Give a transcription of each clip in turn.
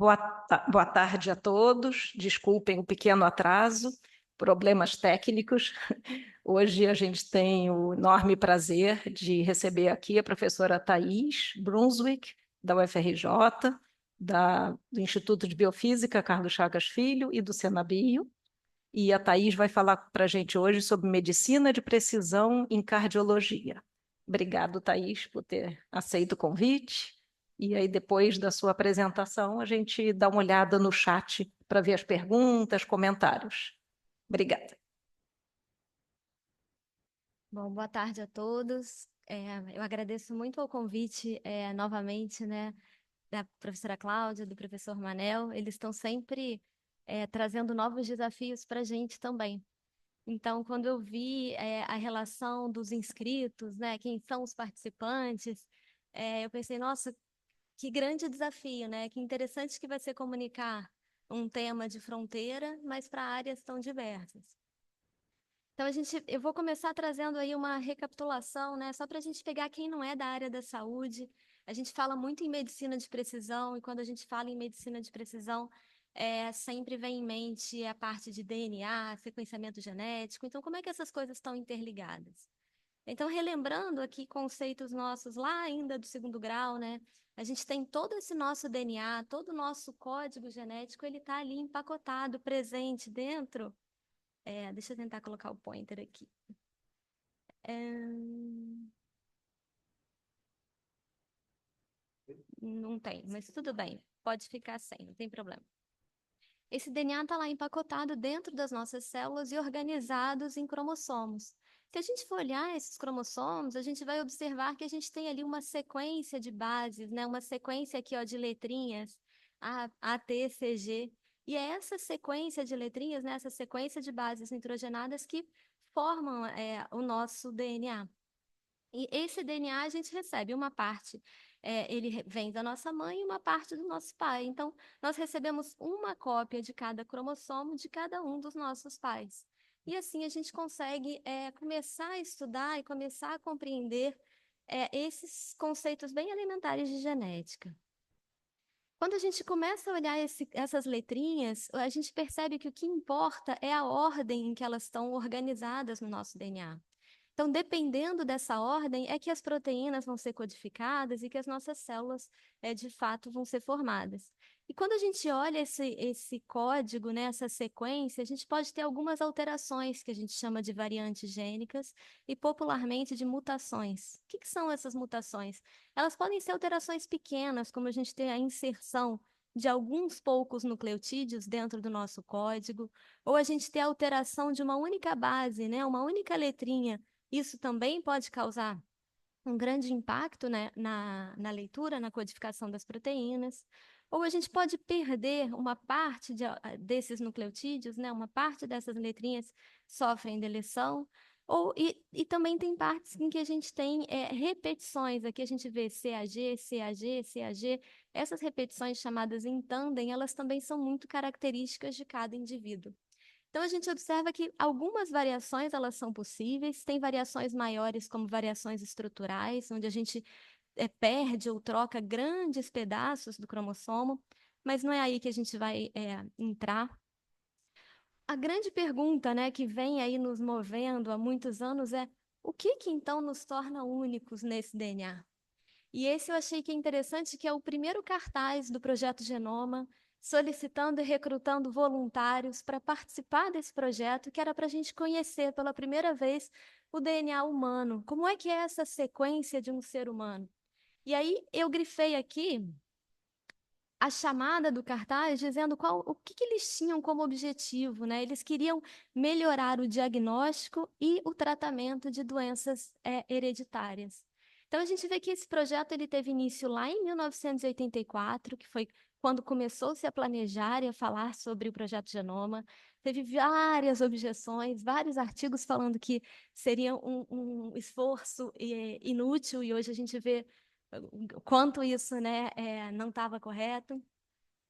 Boa tarde a todos. Desculpem o pequeno atraso, problemas técnicos. Hoje a gente tem o enorme prazer de receber aqui a professora Thais Brunswick, da UFRJ, do Instituto de Biofísica Carlos Chagas Filho e do Senabio. E a Thais vai falar para a gente hoje sobre medicina de precisão em cardiologia. Obrigado, Thais, por ter aceito o convite. E aí, depois da sua apresentação, a gente dá uma olhada no chat para ver as perguntas, comentários. Obrigada. Bom, boa tarde a todos. Eu agradeço muito o convite novamente, né, da professora Cláudia, do professor Manel. Eles estão sempre trazendo novos desafios para a gente também. Então, quando eu vi a relação dos inscritos, né, quem são os participantes, eu pensei, nossa, que grande desafio, né? Que interessante que vai ser comunicar um tema de fronteira, mas para áreas tão diversas. Então, eu vou começar trazendo aí uma recapitulação, né? Só para a gente pegar quem não é da área da saúde. A gente fala muito em medicina de precisão, e quando a gente fala em medicina de precisão, sempre vem em mente a parte de DNA, sequenciamento genético. Então, como é que essas coisas estão interligadas? Então, relembrando aqui conceitos nossos lá ainda do segundo grau, né? A gente tem todo esse nosso DNA, todo o nosso código genético, ele está ali empacotado, presente dentro. Deixa eu tentar colocar o pointer aqui. Não tem, mas tudo bem. Pode ficar sem, não tem problema. Esse DNA está lá empacotado dentro das nossas células e organizados em cromossomos. Se a gente for olhar esses cromossomos, a gente vai observar que a gente tem ali uma sequência de bases, né? Uma sequência aqui, ó, de letrinhas, A, T, C, G. E é essa sequência de letrinhas, né? Essa sequência de bases nitrogenadas que formam o nosso DNA. E esse DNA a gente recebe uma parte, ele vem da nossa mãe e uma parte do nosso pai. Então, nós recebemos uma cópia de cada cromossomo de cada um dos nossos pais. E assim a gente consegue começar a estudar e começar a compreender esses conceitos bem elementares de genética. Quando a gente começa a olhar essas letrinhas, a gente percebe que o que importa é a ordem em que elas estão organizadas no nosso DNA. Então, dependendo dessa ordem, é que as proteínas vão ser codificadas e que as nossas células, de fato, vão ser formadas. E quando a gente olha esse código, né, essa sequência, a gente pode ter algumas alterações que a gente chama de variantes gênicas e popularmente de mutações. O que são essas mutações? Elas podem ser alterações pequenas, como a gente ter a inserção de alguns poucos nucleotídeos dentro do nosso código, ou a gente ter a alteração de uma única base, né, uma única letrinha. Isso também pode causar um grande impacto, né, na leitura, na codificação das proteínas. Ou a gente pode perder uma parte desses nucleotídeos, né, uma parte dessas letrinhas sofrem deleção. E também tem partes em que a gente tem repetições. Aqui a gente vê CAG, CAG, CAG. Essas repetições chamadas em tandem, elas também são muito características de cada indivíduo. Então, a gente observa que algumas variações elas são possíveis, tem variações maiores, como variações estruturais, onde a gente perde ou troca grandes pedaços do cromossomo, mas não é aí que a gente vai entrar. A grande pergunta, né, que vem aí nos movendo há muitos anos é: o que então nos torna únicos nesse DNA? E esse eu achei que é interessante, que é o primeiro cartaz do Projeto Genoma, solicitando e recrutando voluntários para participar desse projeto, que era para a gente conhecer pela primeira vez o DNA humano. Como é que é essa sequência de um ser humano? E aí eu grifei aqui a chamada do cartaz dizendo o que eles tinham como objetivo, né? Eles queriam melhorar o diagnóstico e o tratamento de doenças hereditárias. Então, a gente vê que esse projeto ele teve início lá em 1984, que foi quando começou-se a planejar e a falar sobre o Projeto Genoma. Teve várias objeções, vários artigos falando que seria um esforço inútil, e hoje a gente vê o quanto isso, né, não estava correto.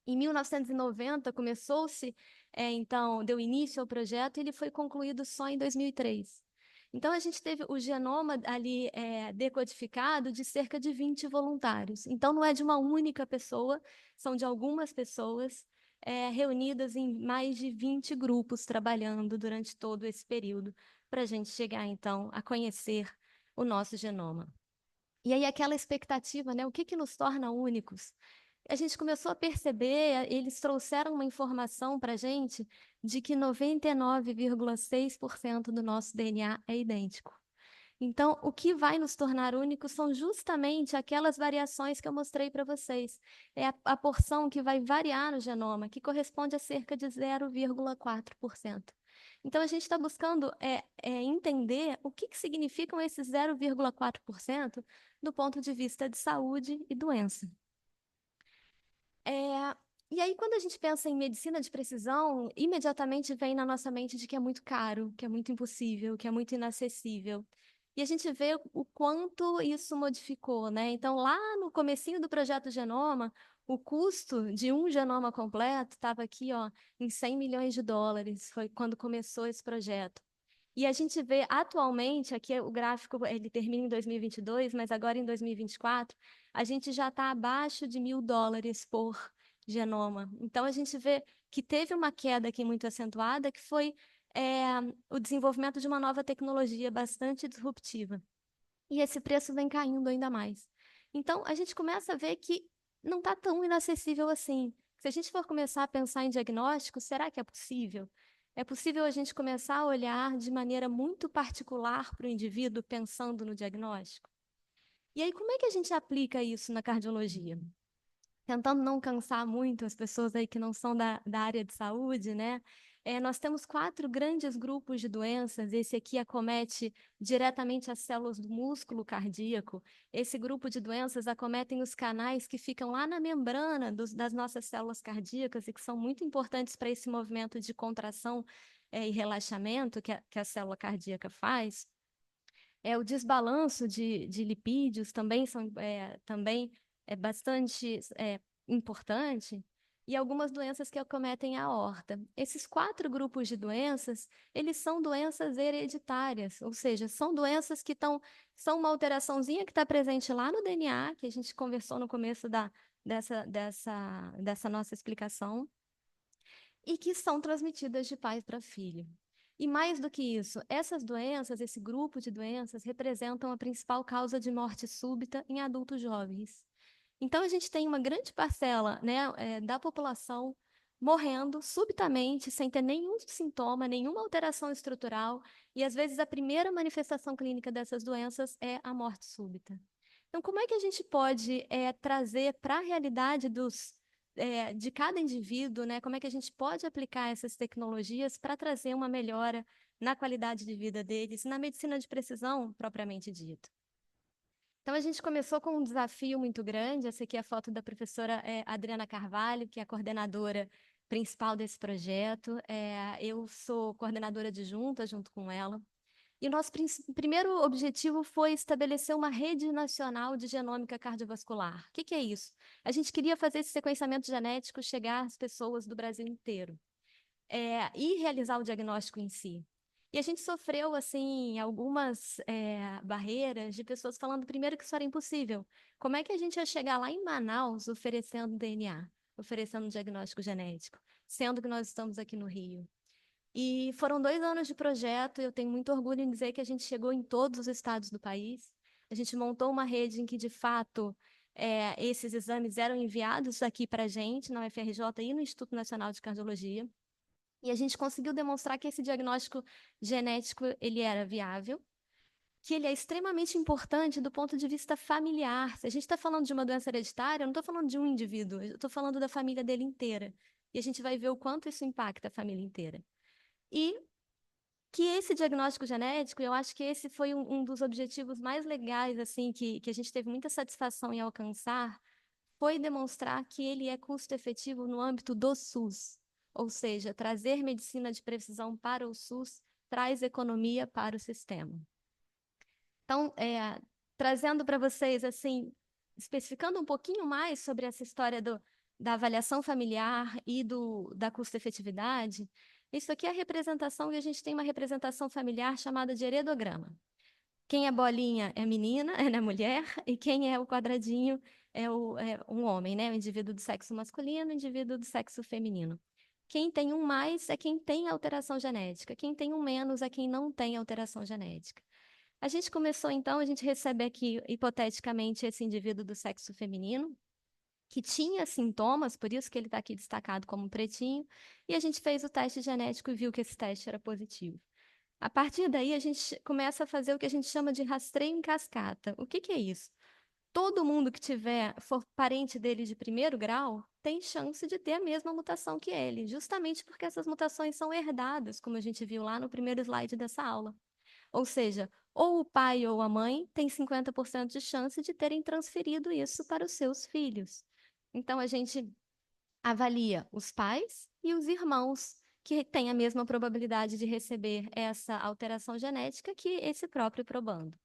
Em 1990, começou-se, então, deu início ao projeto e ele foi concluído só em 2003. Então, a gente teve o genoma ali decodificado de cerca de 20 voluntários. Então, não é de uma única pessoa, são de algumas pessoas reunidas em mais de 20 grupos trabalhando durante todo esse período, para a gente chegar, então, a conhecer o nosso genoma. E aí, aquela expectativa, né? O que nos torna únicos? A gente começou a perceber, eles trouxeram uma informação para a gente de que 99,6% do nosso DNA é idêntico. Então, o que vai nos tornar únicos são justamente aquelas variações que eu mostrei para vocês. É a porção que vai variar no genoma, que corresponde a cerca de 0,4%. Então, a gente está buscando entender o que significam esses 0,4% do ponto de vista de saúde e doença. E aí, quando a gente pensa em medicina de precisão, imediatamente vem na nossa mente de que é muito caro, que é muito impossível, que é muito inacessível. E a gente vê o quanto isso modificou, né? Então, lá no comecinho do projeto Genoma, o custo de um genoma completo estava aqui, ó, em 100 milhões de dólares, foi quando começou esse projeto. E a gente vê atualmente, aqui o gráfico ele termina em 2022, mas agora em 2024, a gente já está abaixo de US$ 1.000 por genoma. Então, a gente vê que teve uma queda aqui muito acentuada, que foi o desenvolvimento de uma nova tecnologia bastante disruptiva. E esse preço vem caindo ainda mais. Então, a gente começa a ver que não está tão inacessível assim. Se a gente for começar a pensar em diagnóstico, será que é possível? É possível a gente começar a olhar de maneira muito particular para o indivíduo pensando no diagnóstico? E aí, como é que a gente aplica isso na cardiologia? Tentando não cansar muito as pessoas aí que não são da área de saúde, né? Nós temos 4 grandes grupos de doenças. Esse aqui acomete diretamente as células do músculo cardíaco. Esse grupo de doenças acometem os canais que ficam lá na membrana das nossas células cardíacas e que são muito importantes para esse movimento de contração e relaxamento que a célula cardíaca faz. O desbalanço de lipídios também é bastante importante, e algumas doenças que acometem a aorta. Esses 4 grupos de doenças, eles são doenças hereditárias, ou seja, são doenças que são uma alteraçãozinha que está presente lá no DNA, que a gente conversou no começo dessa nossa explicação, e que são transmitidas de pai para filho. E mais do que isso, essas doenças, esse grupo de doenças, representam a principal causa de morte súbita em adultos jovens. Então, a gente tem uma grande parcela, né, da população morrendo subitamente, sem ter nenhum sintoma, nenhuma alteração estrutural, e às vezes a primeira manifestação clínica dessas doenças é a morte súbita. Então, como é que a gente pode trazer para a realidade de cada indivíduo, né? Como é que a gente pode aplicar essas tecnologias para trazer uma melhora na qualidade de vida deles, na medicina de precisão, propriamente dita? Então, a gente começou com um desafio muito grande. Essa aqui é a foto da professora Adriana Carvalho, que é a coordenadora principal desse projeto. Eu sou coordenadora adjunta junto com ela. E o nosso primeiro objetivo foi estabelecer uma rede nacional de genômica cardiovascular. O que é isso? A gente queria fazer esse sequenciamento genético chegar às pessoas do Brasil inteiro e realizar o diagnóstico em si. E a gente sofreu, assim, algumas barreiras de pessoas falando, primeiro, que isso era impossível. Como é que a gente ia chegar lá em Manaus oferecendo DNA, oferecendo diagnóstico genético, sendo que nós estamos aqui no Rio? E foram 2 anos de projeto, e eu tenho muito orgulho em dizer que a gente chegou em todos os estados do país. A gente montou uma rede em que, de fato, esses exames eram enviados aqui para a gente, na UFRJ e no Instituto Nacional de Cardiologia. E a gente conseguiu demonstrar que esse diagnóstico genético ele era viável, que ele é extremamente importante do ponto de vista familiar. Se a gente está falando de uma doença hereditária, eu não estou falando de um indivíduo, eu estou falando da família dele inteira. E a gente vai ver o quanto isso impacta a família inteira. E que esse diagnóstico genético, eu acho que esse foi um dos objetivos mais legais, assim, que a gente teve muita satisfação em alcançar, foi demonstrar que ele é custo-efetivo no âmbito do SUS. Ou seja, trazer medicina de precisão para o SUS traz economia para o sistema. Então, trazendo para vocês, assim, especificando um pouquinho mais sobre essa história da avaliação familiar e da custo-efetividade, Isso aqui é a representação, e a gente tem uma representação familiar chamada de heredograma. Quem é bolinha é menina, é mulher, e quem é o quadradinho é um homem, né? O indivíduo do sexo masculino, o indivíduo do sexo feminino. Quem tem um mais é quem tem alteração genética, quem tem um menos é quem não tem alteração genética. A gente começou, então, a gente recebe aqui, hipoteticamente, esse indivíduo do sexo feminino, que tinha sintomas, por isso que ele está aqui destacado como pretinho, e a gente fez o teste genético e viu que esse teste era positivo. A partir daí, a gente começa a fazer o que a gente chama de rastreio em cascata. O que que é isso? Todo mundo que for parente dele de primeiro grau tem chance de ter a mesma mutação que ele, justamente porque essas mutações são herdadas, como a gente viu lá no primeiro slide dessa aula. Ou seja, ou o pai ou a mãe têm 50% de chance de terem transferido isso para os seus filhos. Então, a gente avalia os pais e os irmãos que têm a mesma probabilidade de receber essa alteração genética que esse próprio probando.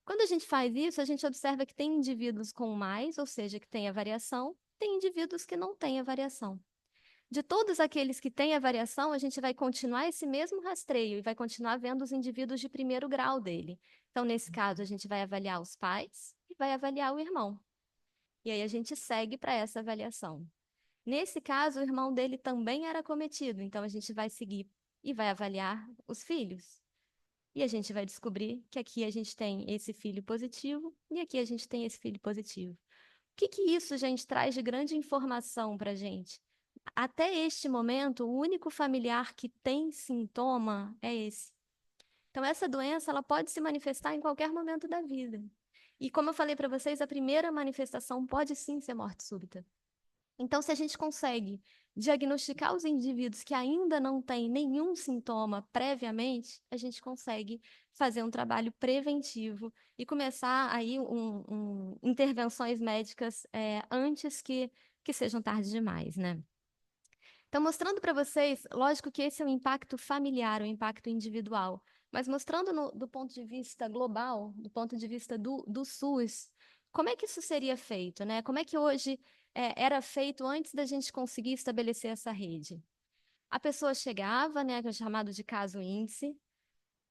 Quando a gente faz isso, a gente observa que tem indivíduos com mais, ou seja, que tem a variação, tem indivíduos que não têm a variação. De todos aqueles que têm a variação, a gente vai continuar esse mesmo rastreio e vai continuar vendo os indivíduos de primeiro grau dele. Então, nesse caso, a gente vai avaliar os pais e vai avaliar o irmão. E aí a gente segue para essa avaliação. Nesse caso, o irmão dele também era acometido, então a gente vai seguir e vai avaliar os filhos. E a gente vai descobrir que aqui a gente tem esse filho positivo e aqui a gente tem esse filho positivo. O que que isso, gente, traz de grande informação para a gente? Até este momento, o único familiar que tem sintoma é esse. Então, essa doença ela pode se manifestar em qualquer momento da vida. E como eu falei para vocês, a primeira manifestação pode sim ser morte súbita. Então, se a gente consegue diagnosticar os indivíduos que ainda não têm nenhum sintoma previamente, a gente consegue fazer um trabalho preventivo e começar aí intervenções médicas antes que sejam tarde demais, né? Então, mostrando para vocês, lógico que esse é o impacto familiar, o impacto individual, mas mostrando do ponto de vista global, do ponto de vista do SUS, como é que isso seria feito, né? Como é que hoje era feito antes da gente conseguir estabelecer essa rede? A pessoa chegava, né, que é chamado de caso índice,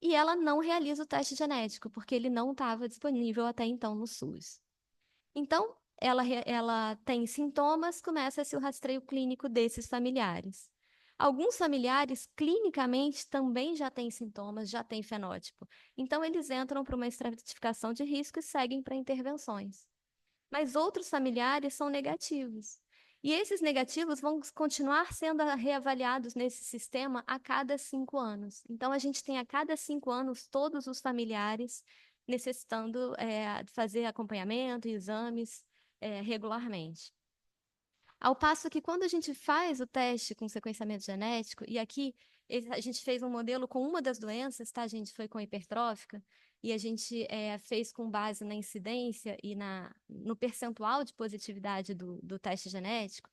e ela não realiza o teste genético, porque ele não estava disponível até então no SUS. Então, ela tem sintomas, começa-se o rastreio clínico desses familiares. Alguns familiares, clinicamente, também já têm sintomas, já têm fenótipo. Então, eles entram para uma estratificação de risco e seguem para intervenções. Mas outros familiares são negativos. E esses negativos vão continuar sendo reavaliados nesse sistema a cada 5 anos. Então, a gente tem a cada 5 anos todos os familiares necessitando fazer acompanhamento e exames regularmente. Ao passo que quando a gente faz o teste com sequenciamento genético, e aqui a gente fez um modelo com uma das doenças, tá? A gente foi com hipertrófica, e a gente fez com base na incidência e no percentual de positividade do teste genético,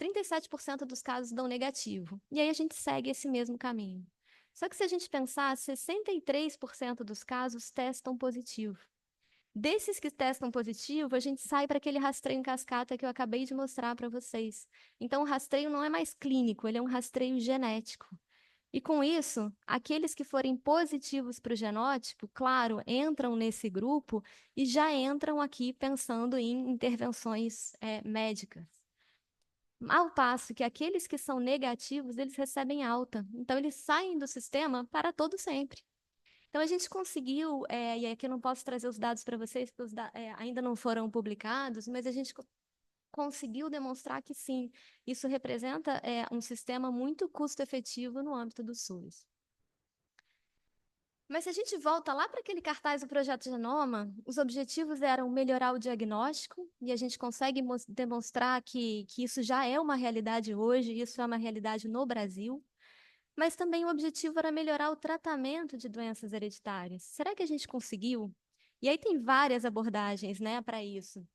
37% dos casos dão negativo. E aí a gente segue esse mesmo caminho. Só que se a gente pensar, 63% dos casos testam positivo. Desses que testam positivo, a gente sai para aquele rastreio em cascata que eu acabei de mostrar para vocês. Então, o rastreio não é mais clínico, ele é um rastreio genético. E com isso, aqueles que forem positivos para o genótipo, claro, entram nesse grupo e já entram aqui pensando em intervenções médicas. Ao passo que aqueles que são negativos, eles recebem alta. Então, eles saem do sistema para todo sempre. Então, a gente conseguiu, e aqui eu não posso trazer os dados para vocês, porque ainda não foram publicados, mas a gente conseguiu demonstrar que sim, isso representa um sistema muito custo-efetivo no âmbito do SUS. Mas se a gente volta lá para aquele cartaz do Projeto Genoma, os objetivos eram melhorar o diagnóstico, e a gente consegue demonstrar que isso já é uma realidade hoje, isso é uma realidade no Brasil. Mas também o objetivo era melhorar o tratamento de doenças hereditárias. Será que a gente conseguiu? E aí tem várias abordagens, né, para isso.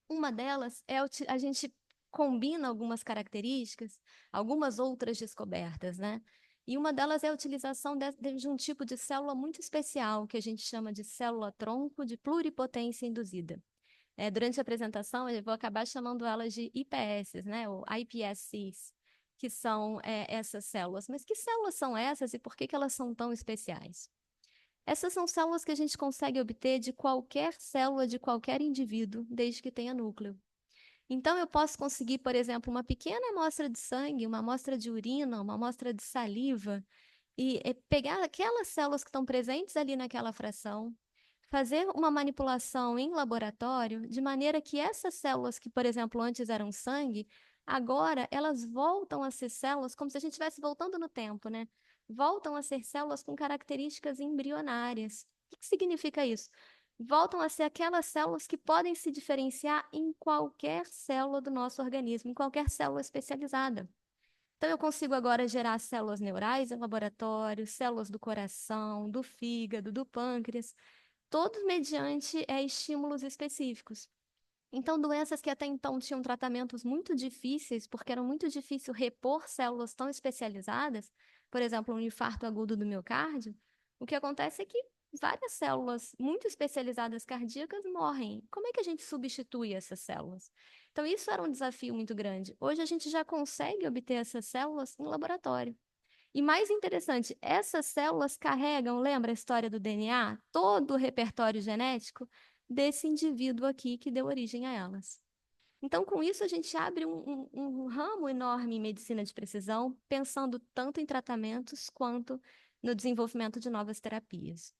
Uma delas é a gente combina algumas características, algumas outras descobertas, né? E uma delas é a utilização de um tipo de célula muito especial, que a gente chama de célula-tronco de pluripotência induzida. Durante a apresentação, eu vou acabar chamando elas de IPS, né, ou iPSCs, que são essas células. Mas que células são essas e por que elas são tão especiais? Essas são células que a gente consegue obter de qualquer célula de qualquer indivíduo, desde que tenha núcleo. Então, eu posso conseguir, por exemplo, uma pequena amostra de sangue, uma amostra de urina, uma amostra de saliva, e pegar aquelas células que estão presentes ali naquela fração, fazer uma manipulação em laboratório, de maneira que essas células que, por exemplo, antes eram sangue, agora elas voltam a ser células como se a gente estivesse voltando no tempo, né? Voltam a ser células com características embrionárias. O que significa isso? Voltam a ser aquelas células que podem se diferenciar em qualquer célula do nosso organismo, em qualquer célula especializada. Então, eu consigo agora gerar células neurais em laboratório, células do coração, do fígado, do pâncreas, todos mediante estímulos específicos. Então, doenças que até então tinham tratamentos muito difíceis, porque era muito difícil repor células tão especializadas, por exemplo, um infarto agudo do miocárdio, o que acontece é que várias células muito especializadas cardíacas morrem. Como é que a gente substitui essas células? Então, isso era um desafio muito grande. Hoje, a gente já consegue obter essas células em laboratório. E mais interessante, essas células carregam, lembra a história do DNA? Todo o repertório genético desse indivíduo aqui que deu origem a elas. Então, com isso, a gente abre um ramo enorme em medicina de precisão, pensando tanto em tratamentos quanto no desenvolvimento de novas terapias.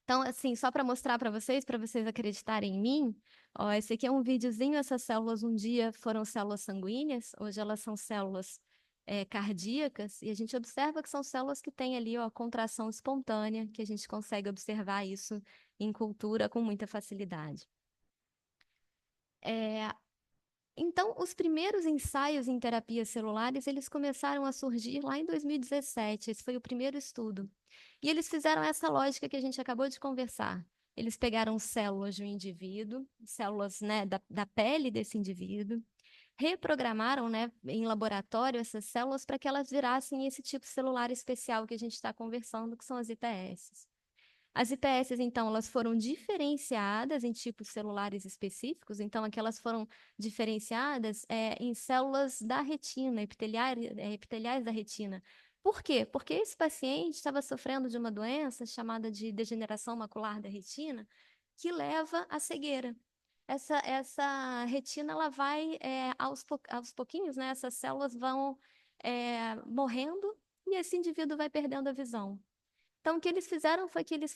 Então, assim, só para vocês acreditarem em mim, ó, esse aqui é um videozinho. Essas células um dia foram células sanguíneas, hoje elas são células cardíacas, e a gente observa que são células que têm ali, ó, contração espontânea, que a gente consegue observar isso em cultura com muita facilidade. Então, os primeiros ensaios em terapias celulares, eles começaram a surgir lá em 2017, esse foi o primeiro estudo. E eles fizeram essa lógica que a gente acabou de conversar. Eles pegaram células de um indivíduo, células, né, da pele desse indivíduo, reprogramaram, né, em laboratório essas células para que elas virassem esse tipo celular especial que a gente está conversando, que são as IPS. As IPS, então, elas foram diferenciadas em tipos celulares específicos, então, aquelas foram diferenciadas em células da retina, epiteliais da retina. Por quê? Porque esse paciente estava sofrendo de uma doença chamada de degeneração macular da retina, que leva à cegueira. Essa retina, ela vai, aos pouquinhos, né, essas células vão morrendo e esse indivíduo vai perdendo a visão. Então, o que eles fizeram foi que eles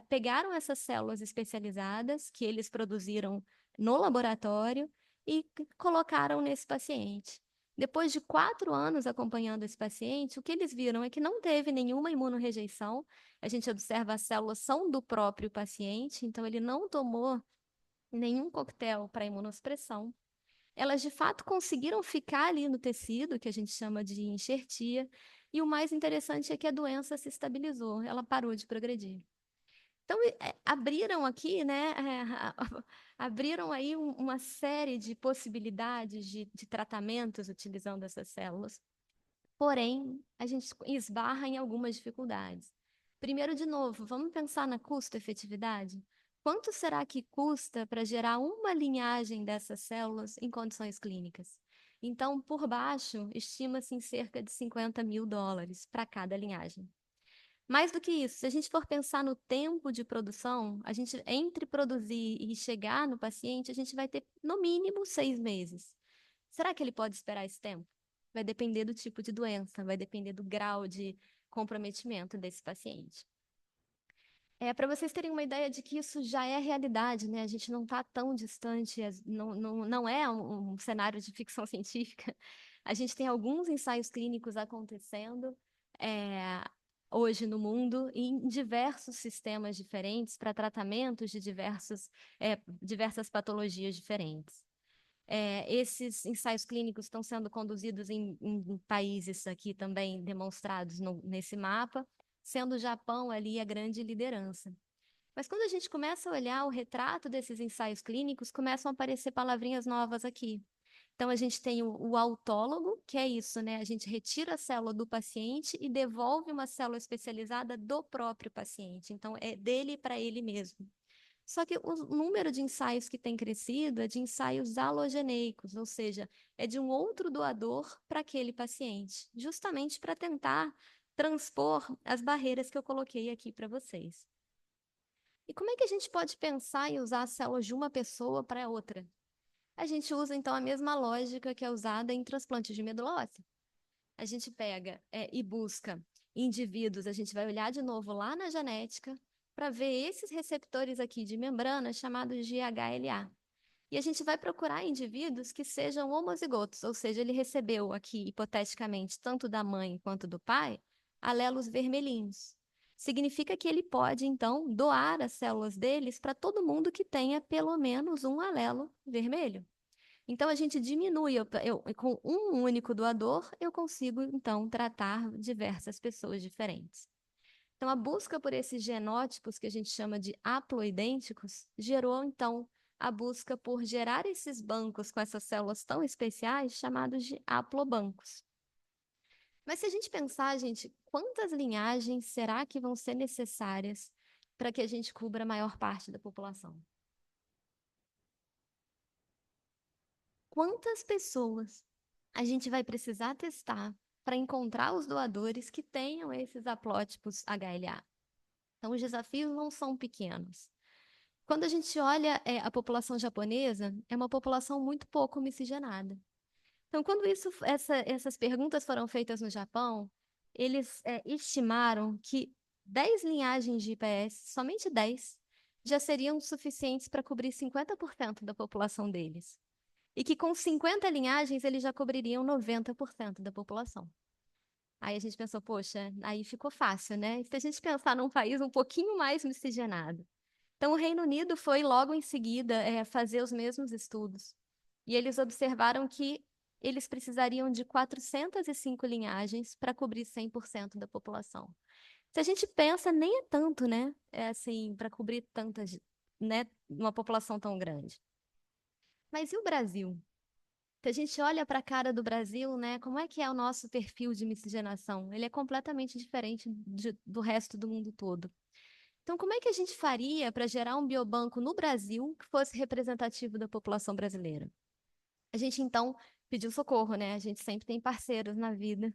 pegaram essas células especializadas que eles produziram no laboratório e colocaram nesse paciente. Depois de 4 anos acompanhando esse paciente, o que eles viram é que não teve nenhuma imunorrejeição. A gente observa as células são do próprio paciente, então ele não tomou nenhum coquetel para imunossupressão. Elas de fato conseguiram ficar ali no tecido, que a gente chama de enxertia, e o mais interessante é que a doença se estabilizou, ela parou de progredir. Então, abriram aqui, né, abriram aí uma série de possibilidades de tratamentos utilizando essas células. Porém, a gente esbarra em algumas dificuldades. Primeiro, de novo, vamos pensar na custo-efetividade? Quanto será que custa para gerar uma linhagem dessas células em condições clínicas? Então, por baixo, estima-se em cerca de US$ 50.000 para cada linhagem. Mais do que isso, se a gente for pensar no tempo de produção, a gente, entre produzir e chegar no paciente, a gente vai ter, no mínimo, 6 meses. Será que ele pode esperar esse tempo? Vai depender do tipo de doença, vai depender do grau de comprometimento desse paciente. Para vocês terem uma ideia de que isso já é realidade, né? A gente não está tão distante, não é um cenário de ficção científica. A gente tem alguns ensaios clínicos acontecendo hoje no mundo em diversos sistemas diferentes para tratamentos de diversas patologias diferentes. Esses ensaios clínicos estão sendo conduzidos em países aqui também demonstrados nesse mapa, sendo o Japão ali a grande liderança. Mas quando a gente começa a olhar o retrato desses ensaios clínicos, começam a aparecer palavrinhas novas aqui. Então, a gente tem o autólogo, que é isso, né? A gente retira a célula do paciente e devolve uma célula especializada do próprio paciente. Então, é dele para ele mesmo. Só que o número de ensaios que tem crescido é de ensaios alogeneicos, ou seja, é de um outro doador para aquele paciente, justamente para tentar transpor as barreiras que eu coloquei aqui para vocês. E como é que a gente pode pensar em usar as células de uma pessoa para outra? A gente usa, então, a mesma lógica que é usada em transplantes de medula óssea. A gente pega e busca indivíduos, a gente vai olhar de novo lá na genética para ver esses receptores aqui de membrana chamados de HLA. E a gente vai procurar indivíduos que sejam homozigotos, ou seja, ele recebeu aqui, hipoteticamente, tanto da mãe quanto do pai, alelos vermelhinhos. Significa que ele pode, então, doar as células deles para todo mundo que tenha pelo menos um alelo vermelho. Então, a gente diminui, com um único doador, eu consigo, então, tratar diversas pessoas diferentes. Então, a busca por esses genótipos, que a gente chama de haploidênticos, gerou, então, a busca por gerar esses bancos com essas células tão especiais, chamados de haplobancos. Mas se a gente pensar, gente, quantas linhagens será que vão ser necessárias para que a gente cubra a maior parte da população? Quantas pessoas a gente vai precisar testar para encontrar os doadores que tenham esses haplótipos HLA? Então, os desafios não são pequenos. Quando a gente olha a população japonesa, é uma população muito pouco miscigenada. Então, quando essas perguntas foram feitas no Japão, eles estimaram que 10 linhagens de IPS, somente 10, já seriam suficientes para cobrir 50% da população deles. E que com 50 linhagens eles já cobririam 90% da população. Aí a gente pensou, poxa, aí ficou fácil, né? E se a gente pensar num país um pouquinho mais miscigenado. Então, o Reino Unido foi logo em seguida fazer os mesmos estudos. E eles observaram que eles precisariam de 405 linhagens para cobrir 100% da população. Se a gente pensa, nem é tanto, né? É assim, para cobrir tantas, né? Uma população tão grande. Mas e o Brasil? Se a gente olha para a cara do Brasil, né, como é que é o nosso perfil de miscigenação? Ele é completamente diferente do resto do mundo todo. Então, como é que a gente faria para gerar um biobanco no Brasil que fosse representativo da população brasileira? A gente, então, pediu socorro, né? A gente sempre tem parceiros na vida.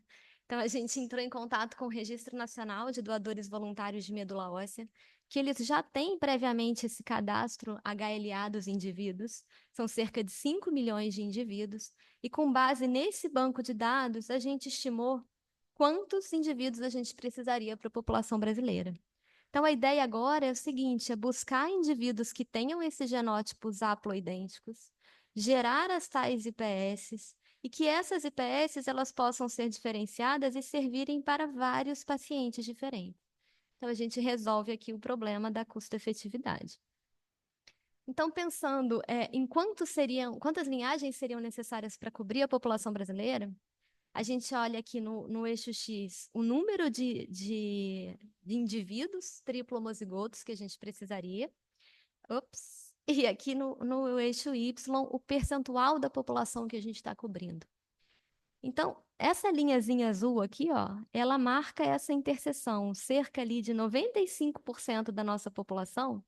Então, a gente entrou em contato com o Registro Nacional de Doadores Voluntários de Medula Óssea, que eles já têm previamente esse cadastro HLA dos indivíduos, são cerca de 5 milhões de indivíduos, e com base nesse banco de dados, a gente estimou quantos indivíduos a gente precisaria para a população brasileira. Então, a ideia agora é o seguinte: é buscar indivíduos que tenham esses genótipos haploidênticos, gerar as tais IPSs, e que essas IPSs elas possam ser diferenciadas e servirem para vários pacientes diferentes. Então, a gente resolve aqui o problema da custo-efetividade. Então, pensando em quantas linhagens seriam necessárias para cobrir a população brasileira, a gente olha aqui no eixo X o número de indivíduos triplo-homozigotos que a gente precisaria. Ops. E aqui no eixo Y, o percentual da população que a gente está cobrindo. Então, essa linhazinha azul aqui, ó, ela marca essa interseção, cerca ali de 95% da nossa população.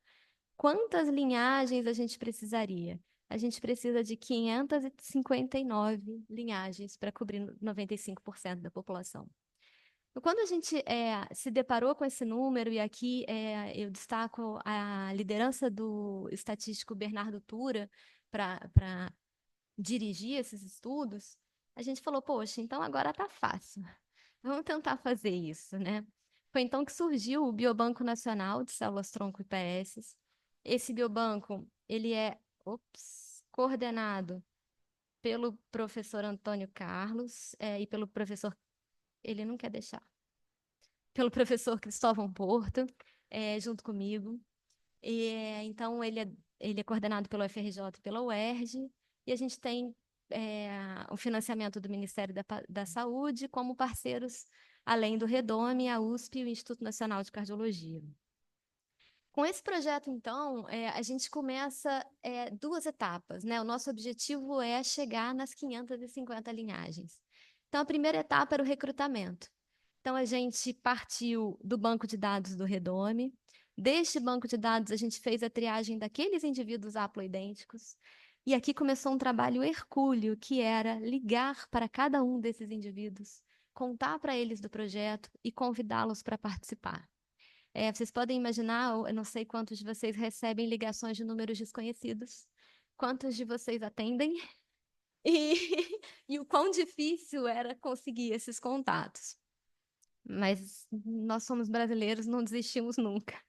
Quantas linhagens a gente precisaria? A gente precisa de 559 linhagens para cobrir 95% da população. Quando a gente se deparou com esse número, e aqui eu destaco a liderança do estatístico Bernardo Tura para dirigir esses estudos, a gente falou, poxa, então agora está fácil. Vamos tentar fazer isso, né? Foi então que surgiu o Biobanco Nacional de Células-Tronco IPS. Esse biobanco, ele é coordenado pelo professor Antônio Carlos e pelo professor, ele não quer deixar, pelo professor Cristóvão Porto, junto comigo. E, então, ele é coordenado pelo FRJ e pela UERJ, e a gente tem o financiamento do Ministério da Saúde como parceiros, além do Redome, a USP e o Instituto Nacional de Cardiologia. Com esse projeto, então, a gente começa duas etapas, né? O nosso objetivo é chegar nas 550 linhagens. Então, a primeira etapa era o recrutamento. Então, a gente partiu do banco de dados do Redome, Deste banco de dados, a gente fez a triagem daqueles indivíduos haploidênticos. E aqui começou um trabalho hercúleo, que era ligar para cada um desses indivíduos, contar para eles do projeto e convidá-los para participar. Vocês podem imaginar, eu não sei quantos de vocês recebem ligações de números desconhecidos, quantos de vocês atendem, e, e o quão difícil era conseguir esses contatos. Mas nós somos brasileiros, não desistimos nunca.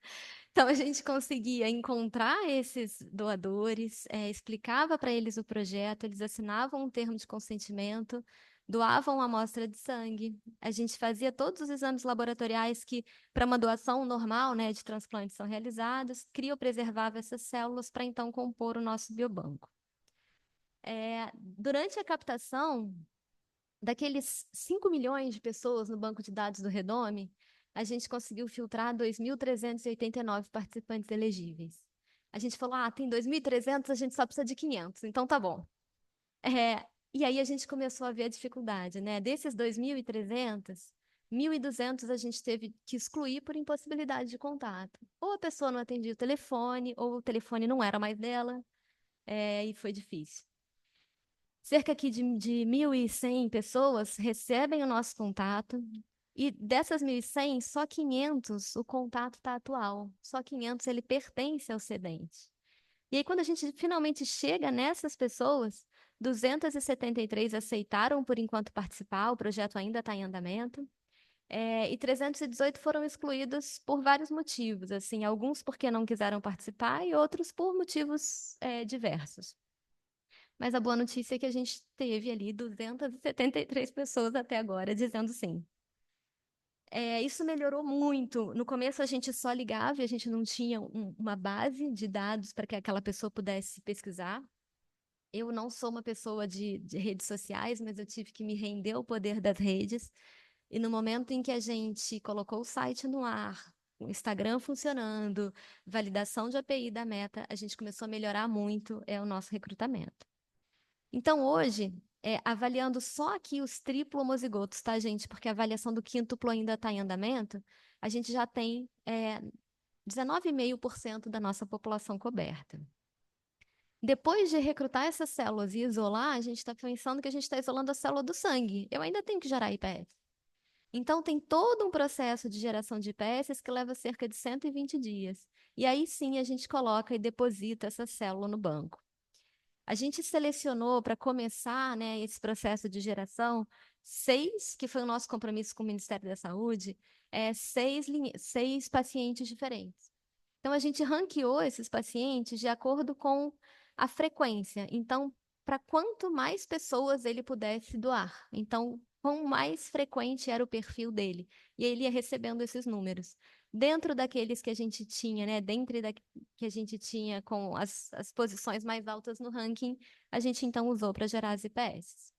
Então a gente conseguia encontrar esses doadores, explicava para eles o projeto, eles assinavam um termo de consentimento, doavam uma amostra de sangue. A gente fazia todos os exames laboratoriais que, para uma doação normal, né, de transplante, são realizados, criopreservava essas células para então compor o nosso biobanco. Durante a captação, daqueles 5 milhões de pessoas no banco de dados do Redome, a gente conseguiu filtrar 2.389 participantes elegíveis. A gente falou, tem 2.300, a gente só precisa de 500, então tá bom. E aí a gente começou a ver a dificuldade, né? Desses 2.300, 1.200 a gente teve que excluir por impossibilidade de contato. Ou a pessoa não atendia o telefone, ou o telefone não era mais dela, e foi difícil. Cerca aqui de 1.100 pessoas recebem o nosso contato, e dessas 1.100, só 500 o contato está atual, só 500 ele pertence ao cedente. E aí, quando a gente finalmente chega nessas pessoas, 273 aceitaram por enquanto participar, o projeto ainda está em andamento, e 318 foram excluídos por vários motivos, assim, alguns porque não quiseram participar e outros por motivos diversos. Mas a boa notícia é que a gente teve ali 273 pessoas até agora dizendo sim. Isso melhorou muito. No começo a gente só ligava e a gente não tinha uma base de dados para que aquela pessoa pudesse pesquisar. Eu não sou uma pessoa de redes sociais, mas eu tive que me render ao poder das redes. E no momento em que a gente colocou o site no ar, o Instagram funcionando, validação de API da Meta, a gente começou a melhorar muito o nosso recrutamento. Então, hoje, avaliando só aqui os triplo homozigotos, tá, gente? Porque a avaliação do quíntuplo ainda está em andamento, a gente já tem 19,5% da nossa população coberta. Depois de recrutar essas células e isolar, a gente está pensando que a gente está isolando a célula do sangue. Eu ainda tenho que gerar IPS. Então, tem todo um processo de geração de IPS que leva cerca de 120 dias. E aí sim a gente coloca e deposita essa célula no banco. A gente selecionou para começar, né, esse processo de geração 6, que foi o nosso compromisso com o Ministério da Saúde, 6 pacientes diferentes. Então, a gente ranqueou esses pacientes de acordo com a frequência. Então, para quanto mais pessoas ele pudesse doar. Então, quão mais frequente era o perfil dele. E ele ia recebendo esses números. Dentro daqueles que a gente tinha, né, que a gente tinha com as posições mais altas no ranking, a gente então usou para gerar as IPS.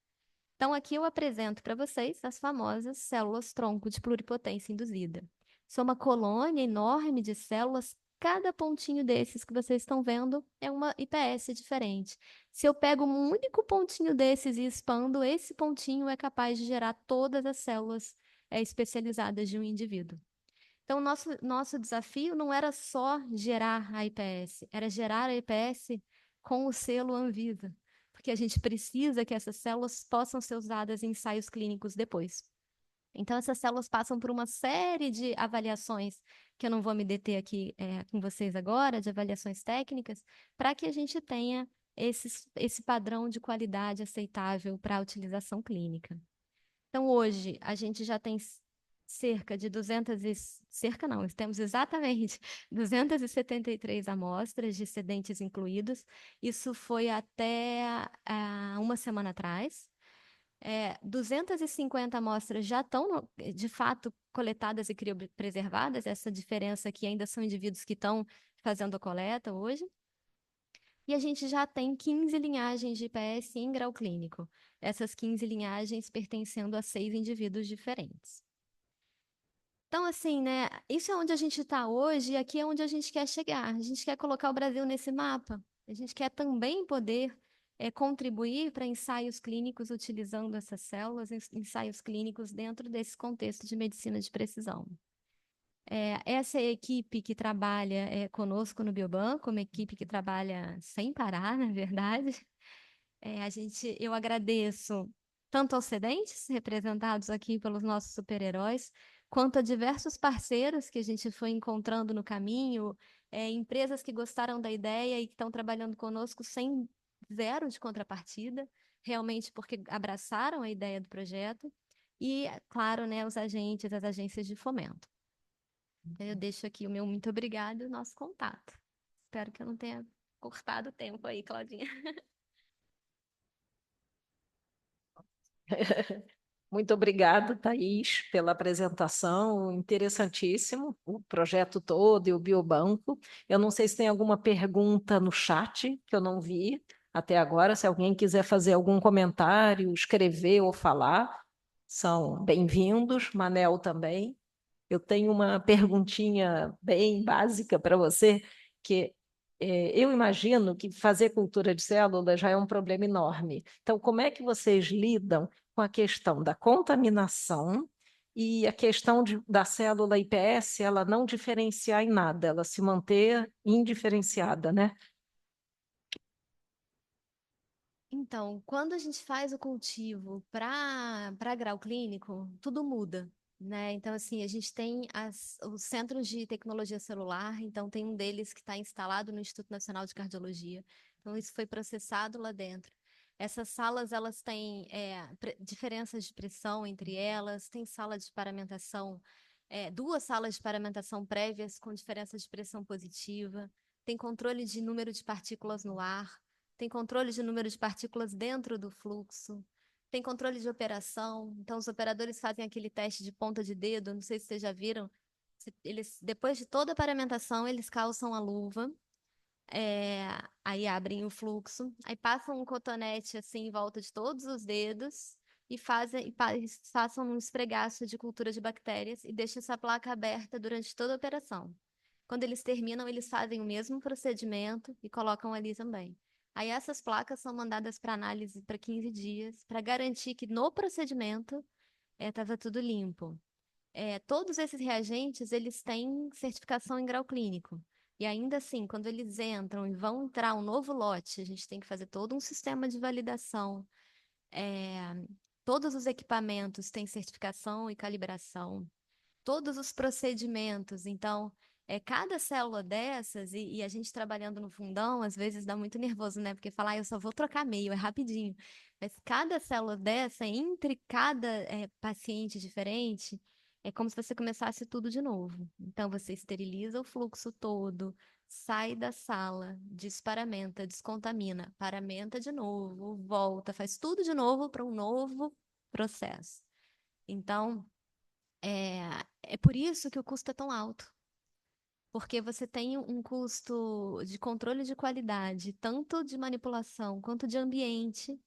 Então, aqui eu apresento para vocês as famosas células tronco de pluripotência induzida. São uma colônia enorme de células. Cada pontinho desses que vocês estão vendo é uma IPS diferente. Se eu pego um único pontinho desses e expando, esse pontinho é capaz de gerar todas as células especializadas de um indivíduo. Então, nosso desafio não era só gerar a IPS, era gerar a IPS com o selo Anvisa, porque a gente precisa que essas células possam ser usadas em ensaios clínicos depois. Então, essas células passam por uma série de avaliações, que eu não vou me deter aqui com vocês agora, de avaliações técnicas, para que a gente tenha esse padrão de qualidade aceitável para a utilização clínica. Então, hoje, a gente já tem cerca de temos exatamente 273 amostras de sedentes incluídos. Isso foi até uma semana atrás. 250 amostras já estão, de fato, coletadas e criopreservadas. Essa diferença aqui ainda são indivíduos que estão fazendo a coleta hoje. E a gente já tem 15 linhagens de IPS em grau clínico. Essas 15 linhagens pertencendo a 6 indivíduos diferentes. Então, assim, né? Isso é onde a gente está hoje e aqui é onde a gente quer chegar. A gente quer colocar o Brasil nesse mapa. A gente quer também poder contribuir para ensaios clínicos utilizando essas células, ensaios clínicos dentro desse contexto de medicina de precisão. Essa é a equipe que trabalha conosco no Biobanco, uma equipe que trabalha sem parar, na verdade. Eu agradeço tanto aos cedentes, representados aqui pelos nossos super-heróis, quanto a diversos parceiros que a gente foi encontrando no caminho, empresas que gostaram da ideia e que estão trabalhando conosco sem zero de contrapartida, realmente porque abraçaram a ideia do projeto, e, claro, né, os agentes, as agências de fomento. Então, eu deixo aqui o meu muito obrigado e o nosso contato. Espero que eu não tenha cortado o tempo aí, Claudinha. Muito obrigada, Thaís, pela apresentação, interessantíssimo, o projeto todo e o biobanco. Eu não sei se tem alguma pergunta no chat que eu não vi até agora, se alguém quiser fazer algum comentário, escrever ou falar, são bem-vindos, Manel também. Eu tenho uma perguntinha bem básica para você, que eu imagino que fazer cultura de célula já é um problema enorme. Então, como é que vocês lidam com a questão da contaminação e a questão da célula IPS, ela não diferenciar em nada, ela se manter indiferenciada, né? Então, quando a gente faz o cultivo para grau clínico, tudo muda, né? Então, assim, a gente tem os centros de tecnologia celular, então tem um deles que está instalado no Instituto Nacional de Cardiologia. Então, isso foi processado lá dentro. Essas salas, elas têm diferenças de pressão entre elas, tem sala de paramentação, duas salas de paramentação prévias com diferenças de pressão positiva, tem controle de número de partículas no ar, tem controle de número de partículas dentro do fluxo, tem controle de operação. Então, os operadores fazem aquele teste de ponta de dedo, não sei se vocês já viram. Eles, depois de toda a paramentação, eles calçam a luva, aí abrem o fluxo, aí passam um cotonete assim em volta de todos os dedos e passam um esfregaço de cultura de bactérias e deixam essa placa aberta durante toda a operação. Quando eles terminam, eles fazem o mesmo procedimento e colocam ali também. Aí essas placas são mandadas para análise para 15 dias, para garantir que no procedimento estava tudo limpo. Todos esses reagentes, eles têm certificação em grau clínico. E ainda assim, quando eles entram e vão entrar um novo lote, a gente tem que fazer todo um sistema de validação. É, Todos os equipamentos têm certificação e calibração, todos os procedimentos. Então, cada célula dessas, e a gente trabalhando no fundão, às vezes dá muito nervoso, né? Porque falar, eu só vou trocar meio, é rapidinho. Mas cada célula dessa, entre cada paciente diferente, é como se você começasse tudo de novo. Então, você esteriliza o fluxo todo, sai da sala, desparamenta, descontamina, paramenta de novo, volta, faz tudo de novo para um novo processo. Então, é, é por isso que o custo é tão alto, porque você tem um custo de controle de qualidade, tanto de manipulação quanto de ambiente,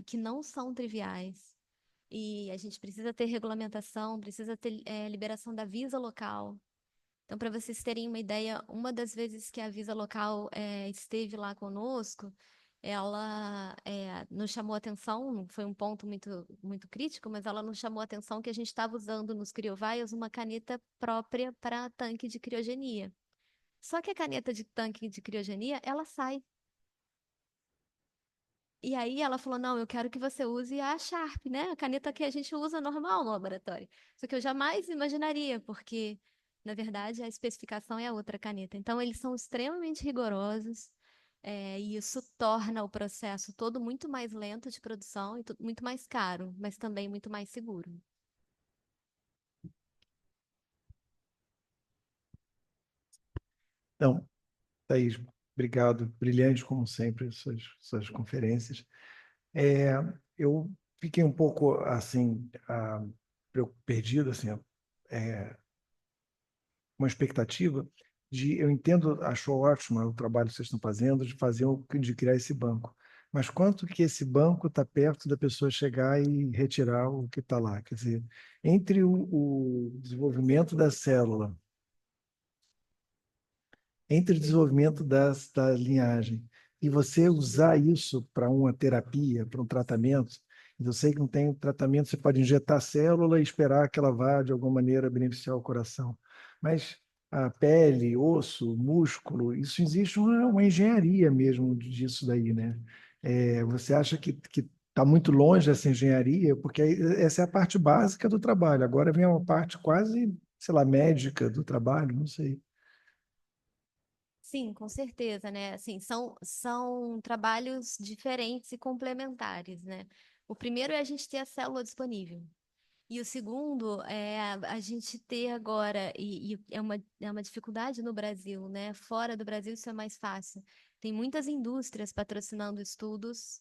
que não são triviais. E a gente precisa ter regulamentação, precisa ter liberação da Visa local. Então, para vocês terem uma ideia, uma das vezes que a Visa local esteve lá conosco, ela nos chamou a atenção, não foi um ponto muito, muito crítico, mas ela nos chamou a atenção que a gente estava usando nos criovaios uma caneta própria para tanque de criogenia. Só que a caneta de tanque de criogenia, ela sai. E aí ela falou, não, eu quero que você use a Sharp, né? A caneta que a gente usa normal no laboratório. Só que eu jamais imaginaria, porque, na verdade, a especificação é a outra caneta. Então, eles são extremamente rigorosos, e isso torna o processo todo muito mais lento de produção e muito mais caro, mas também muito mais seguro. Então, Thaís, obrigado. Brilhante, como sempre, suas conferências. É, eu fiquei um pouco, assim, perdido, assim, uma expectativa eu entendo, acho ótimo o trabalho que vocês estão fazendo de criar esse banco. Mas quanto que esse banco está perto da pessoa chegar e retirar o que está lá? Quer dizer, entre o desenvolvimento da célula, entre o desenvolvimento da linhagem e você usar isso para uma terapia, para um tratamento, Eu sei que não tem tratamento, você pode injetar a célula e esperar que ela vá, de alguma maneira, beneficiar o coração. Mas a pele, osso, músculo, isso existe uma engenharia mesmo disso daí, né? Você acha que está muito longe essa engenharia? Porque essa é a parte básica do trabalho. Agora vem uma parte quase, sei lá, médica do trabalho, não sei. Sim, com certeza, né? Assim, são trabalhos diferentes e complementares, né? O primeiro é a gente ter a célula disponível. E o segundo é a gente ter agora, e é uma dificuldade no Brasil, né? Fora do Brasil isso é mais fácil. Tem muitas indústrias patrocinando estudos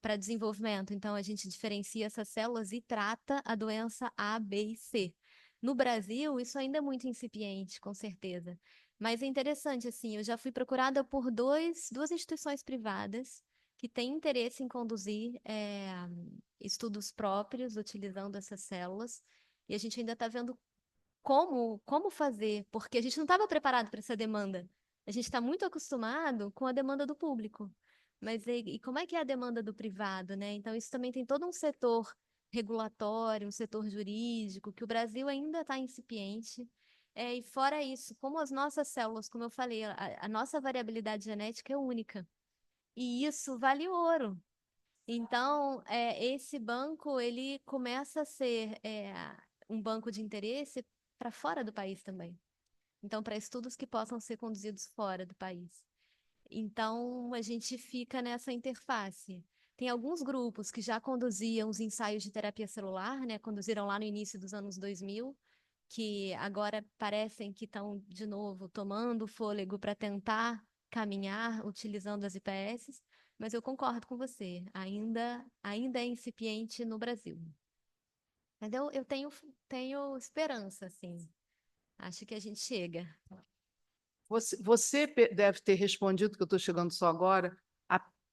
para desenvolvimento. Então a gente diferencia essas células e trata a doença A, B e C. No Brasil, isso ainda é muito incipiente, com certeza. Mas é interessante, assim, eu já fui procurada por duas instituições privadas que têm interesse em conduzir estudos próprios utilizando essas células, e a gente ainda está vendo como fazer, porque a gente não estava preparado para essa demanda. A gente está muito acostumado com a demanda do público. Mas e como é que é a demanda do privado, né? Então, isso também tem todo um setor regulatório, um setor jurídico, que o Brasil ainda está incipiente. E fora isso, como as nossas células, como eu falei, a nossa variabilidade genética é única. E isso vale ouro. Então, esse banco, ele começa a ser um banco de interesse para fora do país também. Então, para estudos que possam ser conduzidos fora do país. Então, a gente fica nessa interface. Tem alguns grupos que já conduziam os ensaios de terapia celular, né? Conduziram lá no início dos anos 2000, que agora parecem que estão, de novo, tomando fôlego para tentar caminhar utilizando as IPS, mas eu concordo com você, ainda é incipiente no Brasil. Mas eu tenho esperança, assim. Acho que a gente chega. Você deve ter respondido, que eu estou chegando só agora,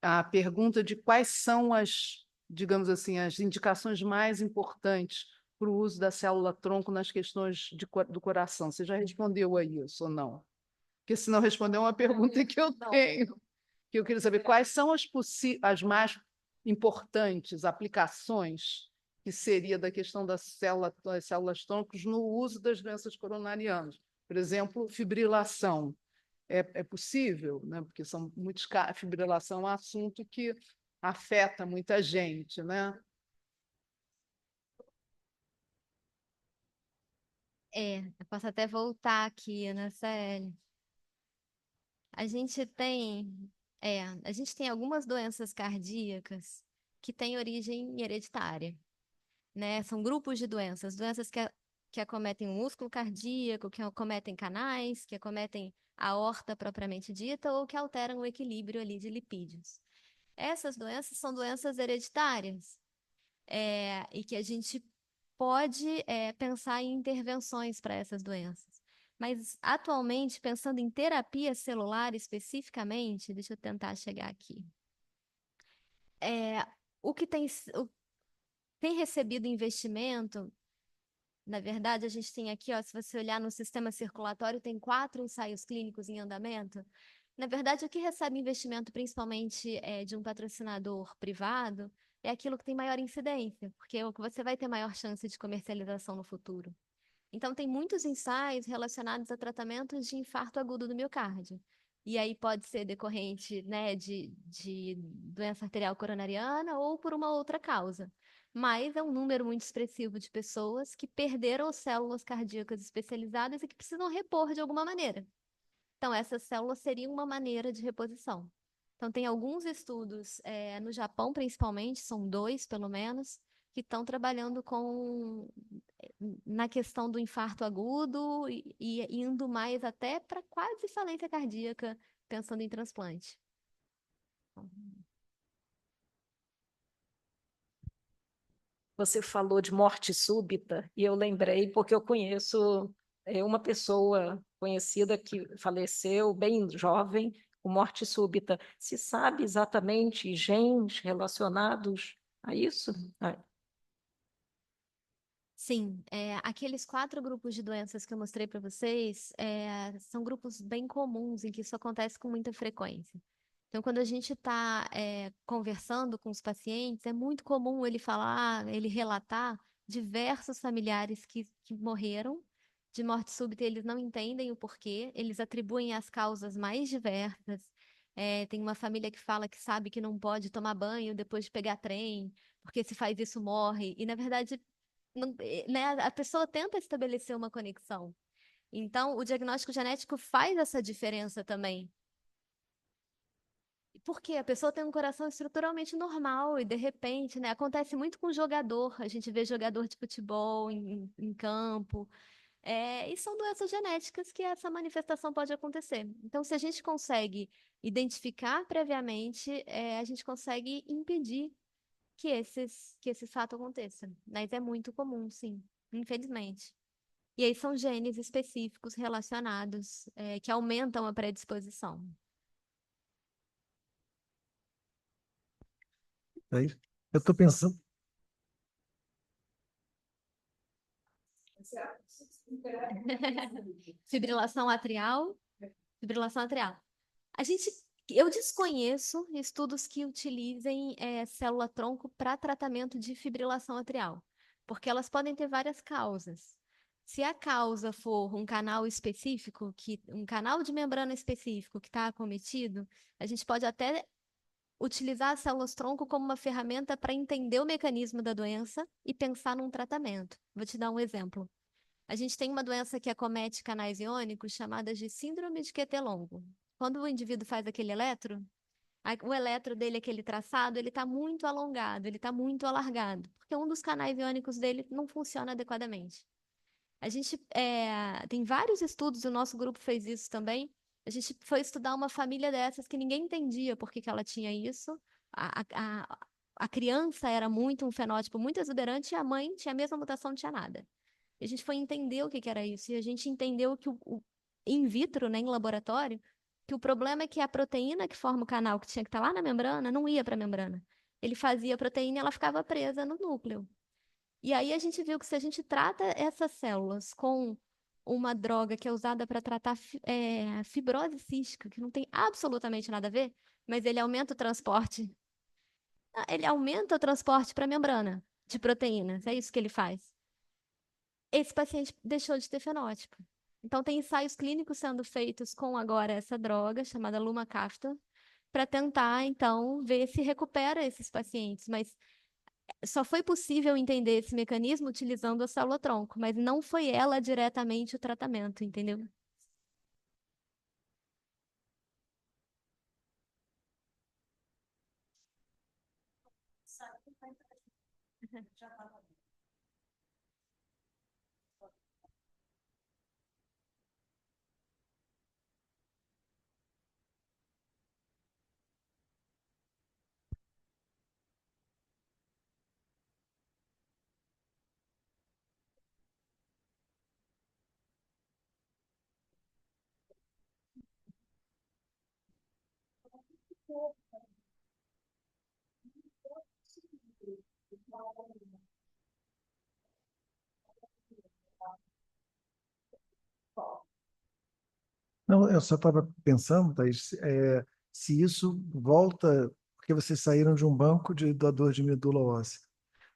a pergunta de quais são as, digamos assim, as indicações mais importantes para o uso da célula-tronco nas questões do coração. Você já respondeu a isso ou não? Porque se não respondeu, é uma pergunta que eu tenho, que eu queria saber quais são as mais importantes aplicações que seria da questão das células-troncos no uso das doenças coronarianas. Por exemplo, fibrilação. É possível, né? Porque são muitos casos, fibrilação é um assunto que afeta muita gente, né? Eu posso até voltar aqui na série. A gente tem, a gente tem algumas doenças cardíacas que têm origem hereditária, né? São grupos de doenças que acometem o músculo cardíaco, que acometem canais, que acometem a aorta propriamente dita, ou que alteram o equilíbrio ali de lipídios. Essas doenças são doenças hereditárias, e que a gente pode pensar em intervenções para essas doenças. Mas, atualmente, pensando em terapia celular especificamente, deixa eu tentar chegar aqui. O que tem recebido investimento, na verdade, a gente tem aqui, ó, se você olhar no sistema circulatório, tem 4 ensaios clínicos em andamento. Na verdade, o que recebe investimento, principalmente de um patrocinador privado, é aquilo que tem maior incidência, porque é o que você vai ter maior chance de comercialização no futuro. Então, tem muitos ensaios relacionados a tratamentos de infarto agudo do miocárdio. E aí pode ser decorrente, né, de doença arterial coronariana ou por uma outra causa. Mas é um número muito expressivo de pessoas que perderam células cardíacas especializadas e que precisam repor de alguma maneira. Então, essas células seriam uma maneira de reposição. Então, tem alguns estudos, no Japão principalmente, são 2 pelo menos, que estão trabalhando na questão do infarto agudo e indo mais até para quase falência cardíaca, pensando em transplante. Você falou de morte súbita e eu lembrei porque eu conheço uma pessoa conhecida que faleceu bem jovem com morte súbita. Se sabe exatamente genes relacionados a isso? Sim, aqueles 4 grupos de doenças que eu mostrei para vocês são grupos bem comuns em que isso acontece com muita frequência. Então, quando a gente está conversando com os pacientes, é muito comum ele falar, ele relatar diversos familiares que morreram de morte súbita, e eles não entendem o porquê, eles atribuem as causas mais diversas. Tem uma família que fala que sabe que não pode tomar banho depois de pegar trem, porque se faz isso morre. E, na verdade, né, a pessoa tenta estabelecer uma conexão. Então, o diagnóstico genético faz essa diferença também. Porque a pessoa tem um coração estruturalmente normal e, de repente, né, acontece muito com jogador. A gente vê jogador de futebol em campo. E são doenças genéticas que essa manifestação pode acontecer. Então, se a gente consegue identificar previamente, a gente consegue impedir que esse fato aconteça. Mas é muito comum, sim, infelizmente. E aí são genes específicos relacionados, que aumentam a predisposição. Aí, eu estou pensando, Fibrilação atrial. Fibrilação atrial. Eu desconheço estudos que utilizem célula-tronco para tratamento de fibrilação atrial, porque elas podem ter várias causas. Se a causa for um canal específico, um canal de membrana específico que está acometido, a gente pode até utilizar as células-tronco como uma ferramenta para entender o mecanismo da doença e pensar num tratamento. Vou te dar um exemplo. A gente tem uma doença que acomete canais iônicos chamada de síndrome de QT-longo. Quando o indivíduo faz aquele eletro, o eletro dele, aquele traçado, ele está muito alongado, ele está muito alargado, porque um dos canais iônicos dele não funciona adequadamente. A gente tem vários estudos, o nosso grupo fez isso também. A gente foi estudar uma família dessas que ninguém entendia por que que ela tinha isso. A criança era muito um fenótipo muito exuberante e a mãe tinha a mesma mutação, não tinha nada. E a gente foi entender o que que era isso. E a gente entendeu que in vitro, né, em laboratório, que o problema é que a proteína que forma o canal, que tinha que estar lá na membrana, não ia para a membrana. Ele fazia a proteína e ela ficava presa no núcleo. E aí a gente viu que se a gente trata essas células com uma droga que é usada para tratar fibrose cística, que não tem absolutamente nada a ver, mas ele aumenta o transporte. Ele aumenta o transporte para a membrana de proteínas. É isso que ele faz. Esse paciente deixou de ter fenótipo. Então, tem ensaios clínicos sendo feitos com agora essa droga, chamada Lumacaftor, para tentar, então, ver se recupera esses pacientes. Mas só foi possível entender esse mecanismo utilizando a célula-tronco, mas não foi ela diretamente o tratamento, entendeu? não, eu só estava pensando, Thaís, se isso volta, porque vocês saíram de um banco de doador de medula óssea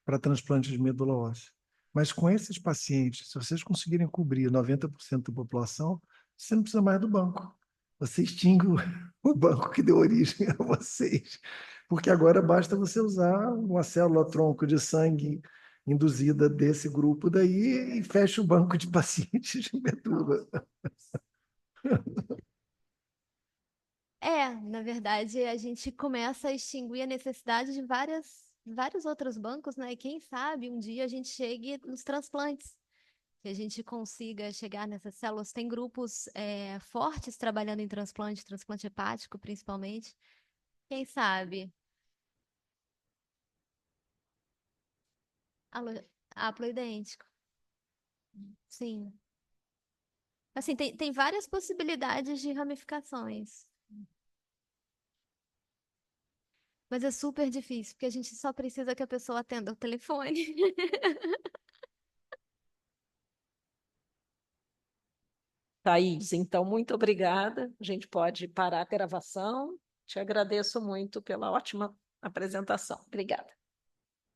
para transplante de medula óssea. Mas com esses pacientes, se vocês conseguirem cobrir 90% da população, você não precisa mais do banco. Você extingue o banco que deu origem a vocês. Porque agora basta você usar uma célula-tronco de sangue induzida desse grupo daí e fecha o banco de pacientes de medula. Na verdade, a gente começa a extinguir a necessidade de vários outros bancos, né? E quem sabe um dia a gente chegue nos transplantes, que a gente consiga chegar nessas células. Tem grupos fortes trabalhando em transplante hepático, principalmente. Quem sabe? Haploidêntico. Sim. Assim, tem várias possibilidades de ramificações. Mas é super difícil, porque a gente só precisa que a pessoa atenda o telefone. Thaís, então, muito obrigada. A gente pode parar a gravação. Te agradeço muito pela ótima apresentação. Obrigada.